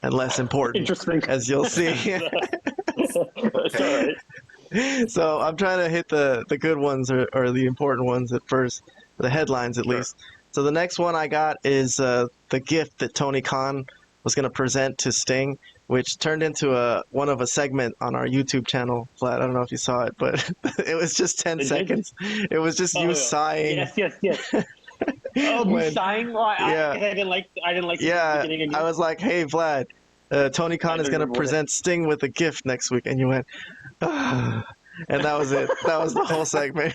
and less important. Interesting. As you'll see. That's all right. So I'm trying to hit the good ones or the important ones at first, the headlines at least. So the next one I got is the gift that Tony Khan was going to present to Sting, which turned into one of a segment on our YouTube channel. Vlad, I don't know if you saw it, but it was just 10 seconds. It was just you sighing. Yes. Oh, me sighing? Well, yeah. I didn't like. Yeah, the beginning. I was like, "Hey, Vlad, Tony Khan is going to present Sting with a gift next week," and you went, "Ah." And that was it. That was the whole segment.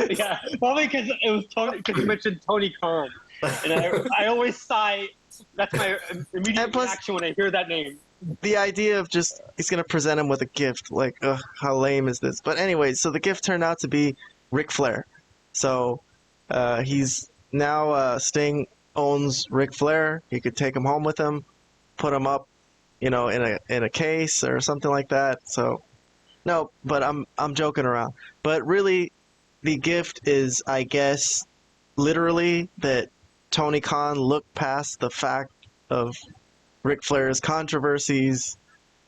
Yeah, probably because it was Tony. Because you mentioned Tony Khan, and I always sigh. That's my immediate reaction when I hear that name. The idea of just he's going to present him with a gift, like, how lame is this? But anyway, so the gift turned out to be Ric Flair. So he's now Sting owns Ric Flair. He could take him home with him, put him up, in a case or something like that. So no, but I'm joking around. But really, the gift is, I guess, literally that Tony Khan looked past the fact of Ric Flair's controversies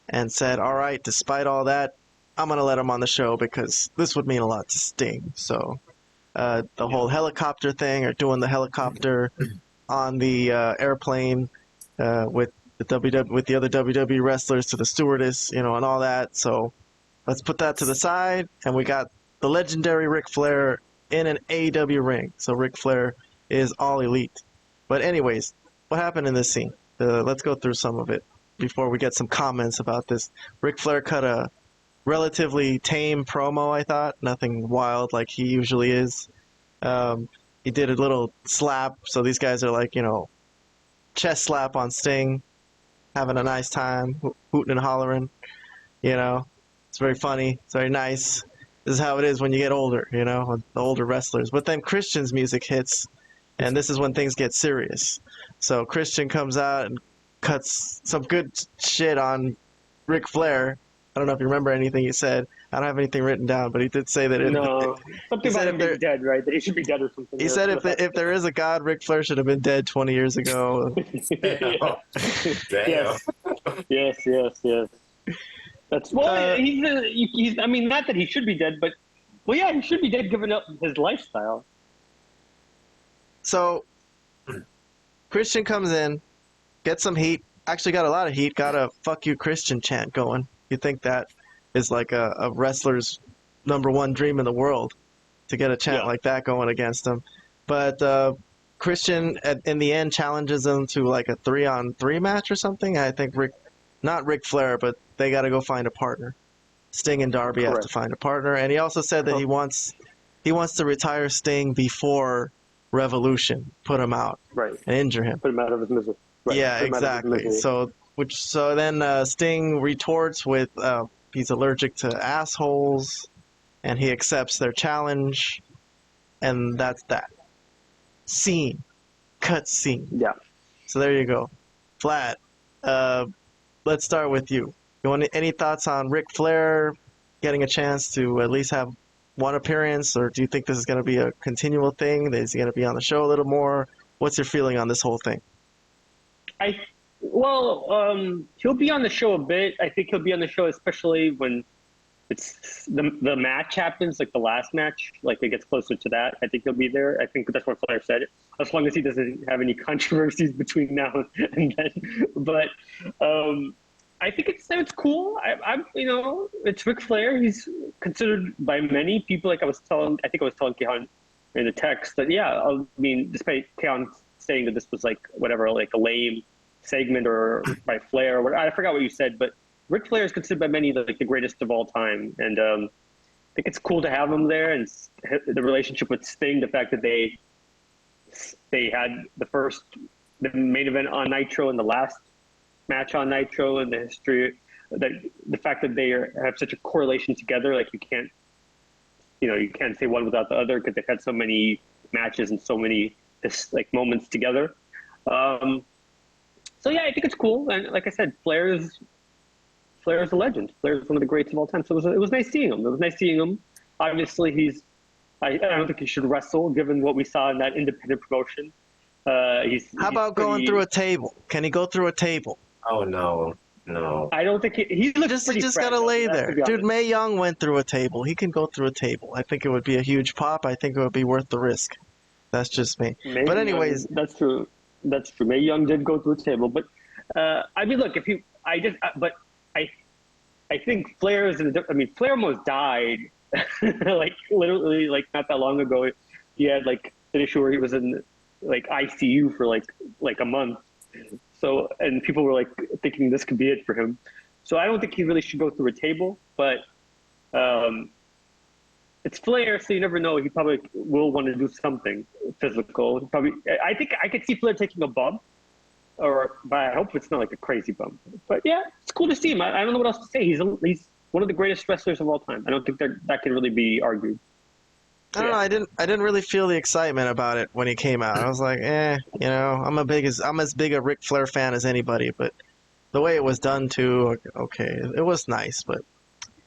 and said, all right, despite all that, I'm going to let him on the show because this would mean a lot to Sting. So the whole helicopter thing, or doing the helicopter on the airplane with the other WWE wrestlers to the stewardess, and all that. So let's put that to the side, and we got the legendary Ric Flair in an AEW ring. So Ric Flair is all elite. But anyways, what happened in this scene? Let's go through some of it before we get some comments about this. Ric Flair cut a relatively tame promo, I thought. Nothing wild like he usually is. He did a little slap, so these guys are like, chest slap on Sting, having a nice time, hooting and hollering. It's very funny. It's very nice. This is how it is when you get older, the older wrestlers. But then Christian's music hits, and this is when things get serious. So Christian comes out and cuts some good shit on Ric Flair. I don't know if you remember anything he said. I don't have anything written down, but he did say that. Something about him being dead, right? That he should be dead or something. He said if there is a God, Ric Flair should have been dead 20 years ago. Damn. Yes. That's he's. I mean, not that he should be dead, but he should be dead given up his lifestyle. So Christian comes in, gets some heat. Actually, got a lot of heat. Got a "fuck you, Christian" chant going. You think that is like a wrestler's #1 dream in the world, to get a chant like that going against him. But Christian, in the end, challenges him to like a 3-on-3 match or something. I think not Ric Flair, but they got to go find a partner. Sting and Darby have to find a partner. And he also said that he wants to retire Sting before Revolution, put him out, and injure him. Put him out of his misery. Right. Yeah, exactly. So then Sting retorts with he's allergic to assholes, and he accepts their challenge, and that's that. Scene. Cut scene. Yeah. So there you go. Vlad, let's start with you. Any thoughts on Ric Flair getting a chance to at least have one appearance, or do you think this is going to be a continual thing? Is he going to be on the show a little more? What's your feeling on this whole thing? He'll be on the show a bit. I think he'll be on the show especially when it's the match happens, like the last match, like it gets closer to that. I think he'll be there. I think that's what Flair said. As long as he doesn't have any controversies between now and then. But I think it's cool. It's Ric Flair. He's considered by many people, like I was telling Keon in the text that, despite Keon saying that this was like a lame segment or by Flair, or I forgot what you said, but Ric Flair is considered by many like the greatest of all time, and I think it's cool to have him there, and the relationship with Sting, the fact that they had the main event on Nitro and the last match on Nitro in the history, the fact that they have such a correlation together, like you can't say one without the other because they've had so many matches and so many moments together. So I think it's cool, and like I said, Flair is a legend. Flair is one of the greats of all time. So it was nice seeing him. Obviously, I don't think he should wrestle, given what we saw in that independent promotion. How about going through a table? Can he go through a table? Oh no. I don't think he looks pretty Just fragile, gotta lay that's there, to be dude. honest. Mae Young went through a table. He can go through a table. I think it would be a huge pop. I think it would be worth the risk. That's just me. Mae But Young, anyways, that's true. That's true. Mae Young did go through a table, but I mean, look, but I think Flair is. Flair almost died, like literally, like not that long ago. He had like an issue where he was in like ICU for like a month. So, and people were like thinking this could be it for him. So I don't think he really should go through a table, but it's Flair, so you never know. He probably will want to do something physical. I think I could see Flair taking a bump, but I hope it's not like a crazy bump. But yeah, it's cool to see him. I don't know what else to say. He's one of the greatest wrestlers of all time. I don't think that can really be argued. I don't know. I didn't really feel the excitement about it when he came out. I was like, I'm as big a Ric Flair fan as anybody. But the way it was done too, okay, it was nice, but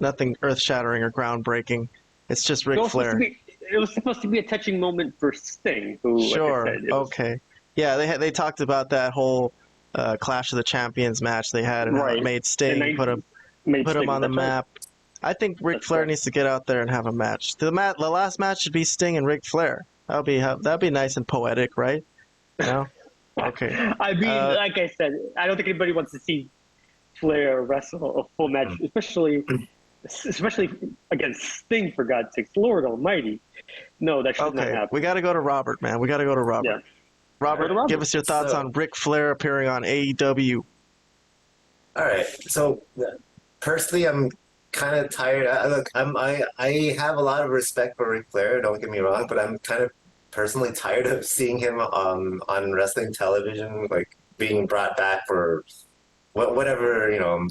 nothing earth-shattering or groundbreaking. It's just Ric Flair. It was supposed to be a touching moment for Sting. Who, Sure. like I said, Okay. Yeah, they talked about that whole Clash of the Champions match they had and how it made Sting put him on the map. Right. I think Ric Flair needs to get out there and have a match. The last match should be Sting and Ric Flair. That'd be nice and poetic, right? No? Okay. I mean, like I said, I don't think anybody wants to see Flair wrestle a full match, especially against Sting, for God's sakes. Lord Almighty. No, that should not happen. We got to go to Robert, man. We got to go to Robert. Yeah. Robert, give us your thoughts on Ric Flair appearing on AEW. All right. So, personally, I'm kind of tired. I have a lot of respect for Ric Flair. Don't get me wrong, but I'm kind of personally tired of seeing him on wrestling television, like being brought back for whatever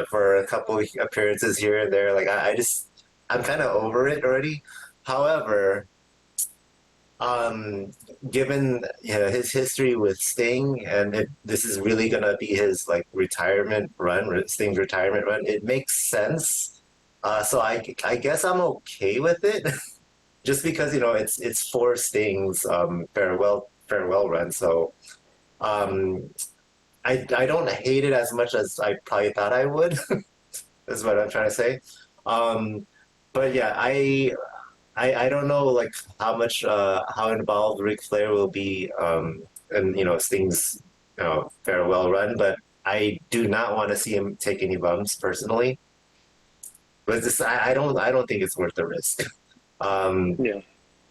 for a couple of appearances here and there. Like I'm kind of over it already. However, given his history with Sting, and this is really gonna be his like retirement run, Sting's retirement run, it makes sense. So I guess I'm okay with it, just because it's for Sting's farewell run. So I don't hate it as much as I probably thought I would. Is what I'm trying to say. But yeah, I don't know like how much how involved Ric Flair will be in Sting's farewell run, but I do not want to see him take any bumps personally. But I don't think it's worth the risk. Yeah.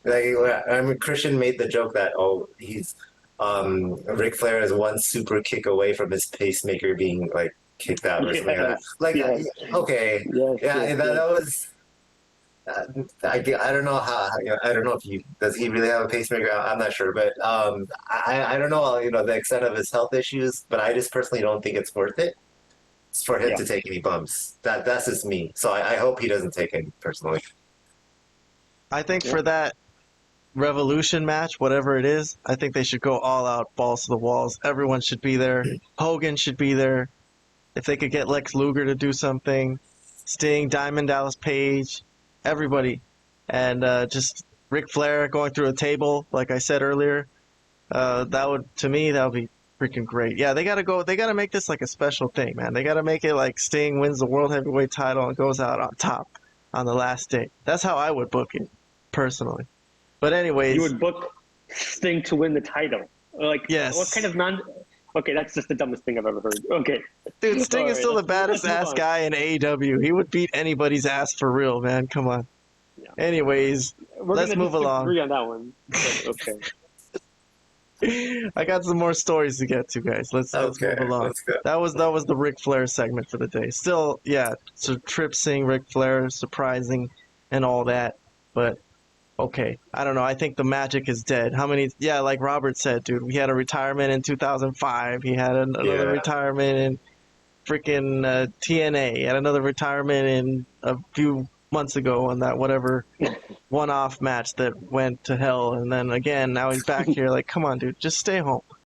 Like Christian made the joke that he's Ric Flair is one super kick away from his pacemaker being like kicked out or something like that. Okay, that was. I don't know how. I don't know if does he really have a pacemaker? I'm not sure, but I don't know. The extent of his health issues, but I just personally don't think it's worth it for him to take any bumps. That's just me. So I hope he doesn't take any personally. I think for that Revolution match, whatever it is, I think they should go all out, balls to the walls. Everyone should be there. Hogan should be there. If they could get Lex Luger to do something, Sting, Diamond Dallas Page. Everybody, and just Ric Flair going through a table, like I said earlier, that would be freaking great. Yeah, they gotta make this like a special thing, man. They gotta make it like Sting wins the World Heavyweight title and goes out on top on the last day. That's how I would book it, personally. But anyways, you would book Sting to win the title, like yes. What kind of Okay, that's just the dumbest thing I've ever heard. Okay. Dude, Sting is still the baddest ass guy in AEW. He would beat anybody's ass for real, man. Come on. Yeah. Anyways, let's move along. Agree on that one. Okay. I got some more stories to get to, guys. Let's move along. That was the Ric Flair segment for the day. Still, yeah, so Tripp seeing Ric Flair, surprising and all that, but okay, I don't know. I think the magic is dead. Like Robert said, dude, we had a retirement in 2005. He had another retirement in freaking TNA. He had another retirement in a few months ago on that whatever one-off match that went to hell. And then again, now he's back here. Like, come on, dude, just stay home.